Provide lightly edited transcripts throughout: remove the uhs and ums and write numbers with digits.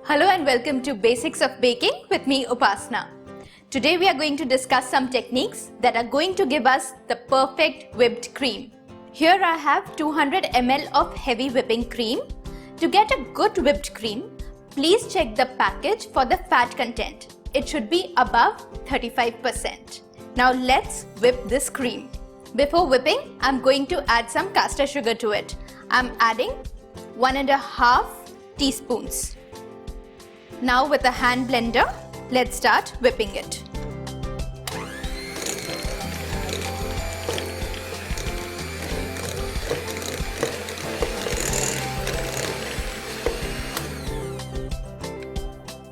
Hello and welcome to Basics of Baking with me, Upasna. Today we are going to discuss some techniques that are going to give us the perfect whipped cream. Here I have 200 ml of heavy whipping cream. To get a good whipped cream, please check the package for the fat content. It should be above 35%. Now let's whip this cream. Before whipping, I'm going to add some caster sugar to it. I'm adding 1.5 teaspoons. Now with a hand blender, let's start whipping it.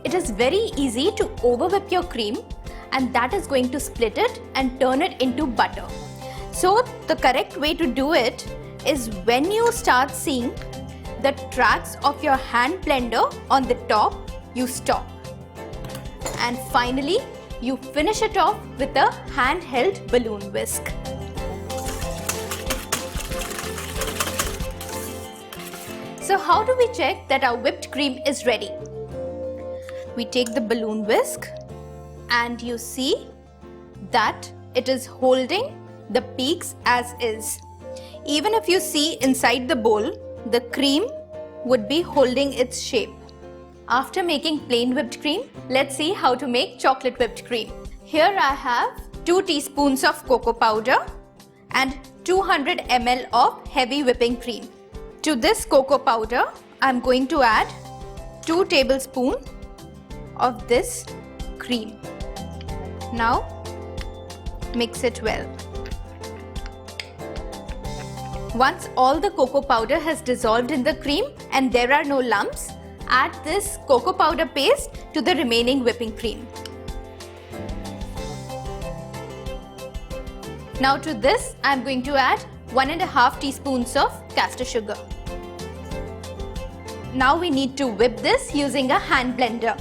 It is very easy to over whip your cream, and that is going to split it and turn it into butter. So the correct way to do it is when you start seeing the tracks of your hand blender on the top, you stop. And finally, you finish it off with a handheld balloon whisk. So how do we check that our whipped cream is ready? We take the balloon whisk and you see that it is holding the peaks as is. Even if you see inside the bowl, the cream would be holding its shape. After making plain whipped cream, let's see how to make chocolate whipped cream. Here I have 2 teaspoons of cocoa powder and 200 ml of heavy whipping cream. To this cocoa powder, I'm going to add 2 tablespoons of this cream. Now mix it well. Once all the cocoa powder has dissolved in the cream and there are no lumps, add this cocoa powder paste to the remaining whipping cream. Now to this, I am going to add 1.5 teaspoons of caster sugar. Now we need to whip this using a hand blender.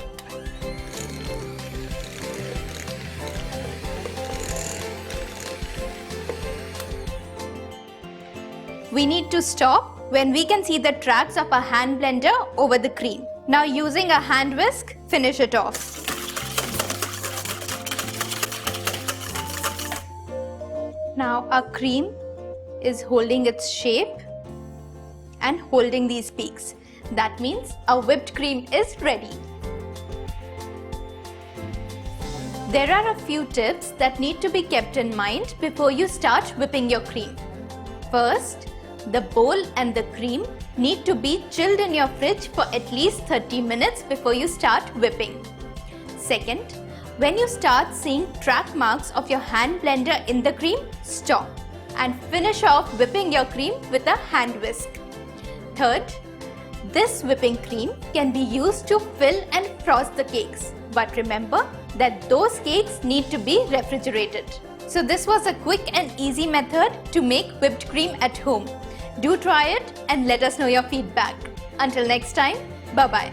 We need to stop when we can see the tracks of a hand blender over the cream. Now using a hand whisk, finish it off. Now our cream is holding its shape and holding these peaks. That means our whipped cream is ready. There are a few tips that need to be kept in mind before you start whipping your cream. First, the bowl and the cream need to be chilled in your fridge for at least 30 minutes before you start whipping. Second, when you start seeing track marks of your hand blender in the cream, stop and finish off whipping your cream with a hand whisk. Third, this whipping cream can be used to fill and frost the cakes. But remember that those cakes need to be refrigerated. So this was a quick and easy method to make whipped cream at home. Do try it and let us know your feedback. Until next time, bye-bye.